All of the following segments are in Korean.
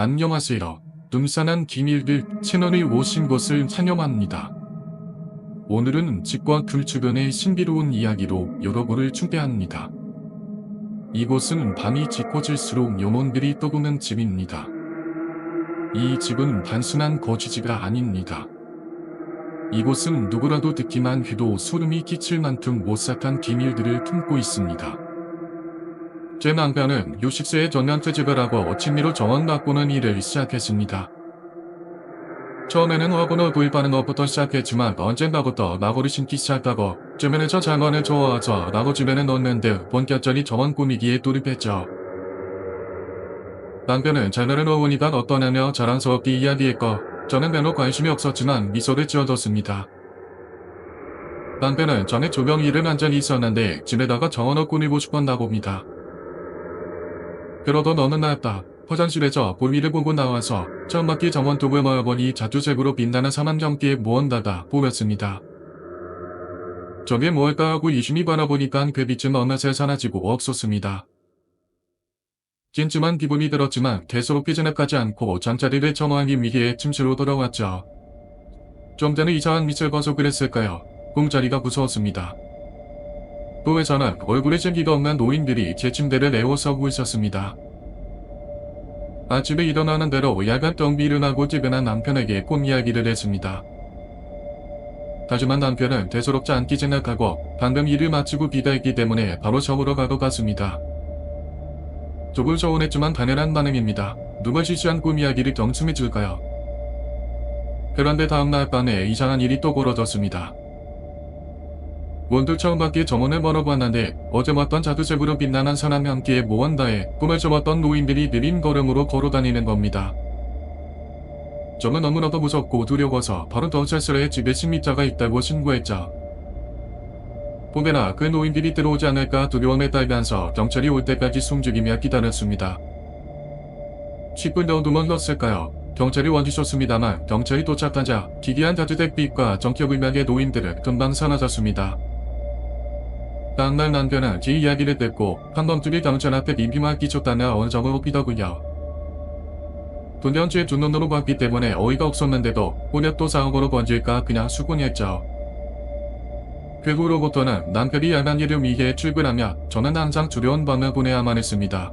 안녕하세요. 둠산한 기밀들 채널에 오신 것을 환영합니다. 오늘은 집과 글 주변의 신비로운 이야기로 여러분을 초대합니다. 이곳은 밤이 짙어질수록 영혼들이 떠도는 집입니다. 이 집은 단순한 거주지가 아닙니다. 이곳은 누구라도 듣기만 해도 소름이 끼칠 만큼 오싹한 비밀들을 품고 있습니다. 제 남편은 요식사에 전년퇴직을 하고 취미로 정원 가꾸는 일을 시작했습니다. 처음에는 화분을 구입하는 것부터 시작했지만 언젠가부터 나무를 심기 시작하고 주변에서 장관을 좋아해서 나무 주변에 넣는 등 본격적인 정원 꾸미기에 돌입했죠. 남편은 자녀를 놓으니까 어떠냐며 자랑스럽게 이야기했고 저는 별로 관심이 없었지만 미소를 지어줬습니다. 남편은 전에 조명 일을 한 적이 있었는데 집에다가 정원을 꾸미고 싶었나 봅니다. 그러던 어느 날 밤 화장실에서 볼일을 보고 나와서 처음바퀴 정원톱을 모여보니 자주색으로 빛나는 사만경기에 무언가가 보였습니다. 저게 뭘까 하고 유심히 바라보니까 그 빛은 어느새 사라지고 없었습니다. 찜찜한 기분이 들었지만 대수롭게 진압하지 않고 잠자리를 청소하기 위해 침실로 돌아왔죠. 좀 전에 이상한 빛을 봐서 그랬을까요? 꿈자리가 무서웠습니다. 또에서는 얼굴에 생기가 없는 노인들이 제 침대를 에워싸고 있었습니다. 아침에 일어나는 대로 야간 경비를 하고 퇴근한 남편에게 꿈 이야기를 했습니다. 하지만 남편은 대수롭지 않게 생각하고 방금 일을 마치고 비다했기 때문에 바로 저으러 가고 갔습니다. 조금 서운했지만 당연한 반응입니다. 누가 실시한 꿈 이야기를 경청해 줄까요? 그런데 다음날 밤에 이상한 일이 또 벌어졌습니다. 원두 처음밖에 정원을 멀어봤는데 어제 봤던 자두색으로 빛나는 사람이 함께 무언가에 꿈을 꿔봤던 노인들이 느린 걸음으로 걸어다니는 겁니다. 저는 너무나도 무섭고 두려워서 바로 경찰서에 집에 침입자가 있다고 신고했죠. 보배나 그 노인들이 들어오지 않을까 두려움에 떨면서 경찰이 올 때까지 숨죽이며 기다렸습니다. 10분 정도 흘렀을까요? 경찰이 와주셨습니다만 경찰이 도착하자 기괴한 자주색 빛과 정격을명의 노인들은 금방 사라졌습니다. 다음날 남편은 제 이야기를 듣고 한밤중에 경찰 앞에 민기만 끼쳤다며 언성을 높이더군요. 분명주에 두 눈으로 봤기 때문에 어이가 없었는데도 혼혈도 사업으로 번질까 그냥 수긍했죠. 그 후로부터는 남편이 야간 일을 위해 출근하며 저는 항상 두려운 밤을 보내야만 했습니다.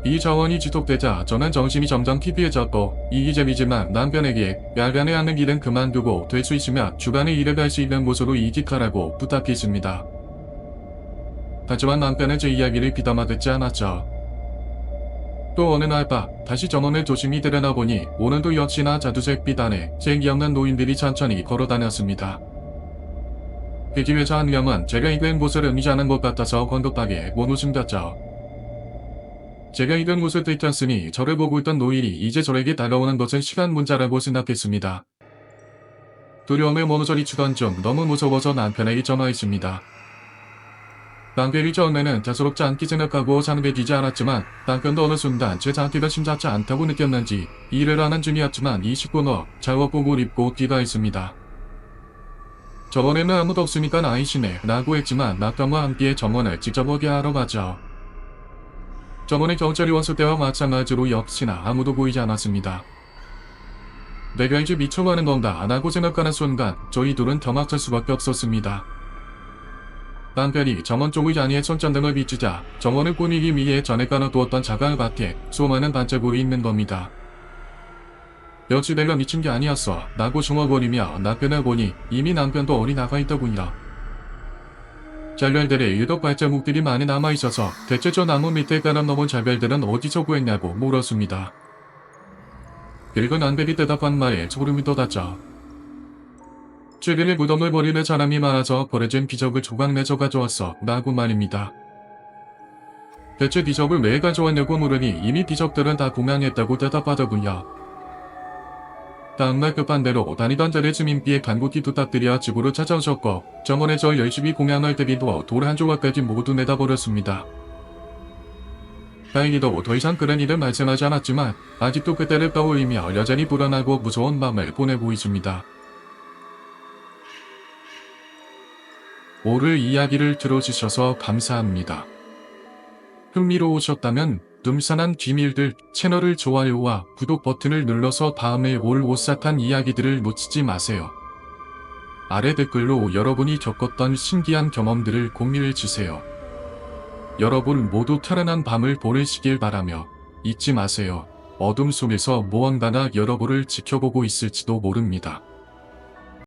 이 자원이 지속되자 저는 정신이 점점 피폐해졌고 이기적이지만 남편에게 야간에 하는 일은 그만두고 될 수 있으면 주간에 일을 할 수 있는 곳으로 이직하라고 부탁했습니다. 하지만 남편은 제 이야기를 귀담아 듣지 않았죠. 또 어느 날 밤 다시 정원을 조심히 들여다보니 오늘도 역시나 자두색 빛 안에 생기 없는 노인들이 천천히 걸어다녔습니다. 그 집에서 한 명은 제가 있는 곳을 의미하는 것 같아서 건급하게 못 웃음겼죠. 제가 있는 곳을 들켰으니 저를 보고 있던 노인이 이제 저에게 다가오는 것은 시간 문제라고 생각했습니다. 두려움에 머무서리 추던 중 너무 무서워서 남편에게 전화했습니다. 남편이 처음에는 대수롭지 않게 생각하고 상대되지 않았지만 남편도 어느 순간 제 상태가 심상치 않다고 느꼈는지 일을 하는 중이었지만 20분 후 작업복을 입고 귀가했습니다. 저번에는 아무도 없으니까 아이시네 라고 했지만 남편과 함께 정원을 직접 오게 하러 가죠. 저번에 경찰이 왔을 때와 마찬가지로 역시나 아무도 보이지 않았습니다. 내가 이제 미쳐가는 건가 라고 생각하는 순간 저희 둘은 더 막힐 수밖에 없었습니다. 남편이 정원 쪽의 잔이에 손전등을 비추자 정원을 꾸미기 위해 전에 깔아두었던 자갈 밭에 수많은 반짝불이 있는 겁니다. 역시 내가 미친 게 아니었어 라고 중얼거리며 남편을 보니 이미 남편도 어디 나가 있더군요. 잘별들에 유독 발자국들이 많이 남아있어서 대체 저 나무 밑에 깔아놓은 잘별들은 어디서 구했냐고 물었습니다. 그리고 남편이 대답한 말에 소름이 돋았죠. 최근에 무덤을 버리는 사람이 많아서 버려진 비석을 조각내서 가져왔어 라고 말입니다. 대체 비석을 왜 가져왔냐고 물으니 이미 비석들은 다 공양했다고 대답하더군요. 다음날 급한 대로 다니던 자리 주민비에 간곡히 부탁드려 집으로 찾아오셨고 정원에 저 열심히 공양할 대비도 돌 한 조각까지 모두 내다버렸습니다. 다행히도 더 이상 그런 일은 발생하지 않았지만 아직도 그때를 떠올리며 여전히 불안하고 무서운 밤을 보내고 있습니다. 오늘 이야기를 들어주셔서 감사합니다. 흥미로우셨다면 둠산한 비밀들 채널을 좋아요와 구독 버튼을 눌러서 다음에 올 오사탄 이야기들을 놓치지 마세요. 아래 댓글로 여러분이 겪었던 신기한 경험들을 공유해주세요. 여러분 모두 편안한 밤을 보내시길 바라며 잊지 마세요. 어둠 속에서 무언가가 여러분을 지켜보고 있을지도 모릅니다.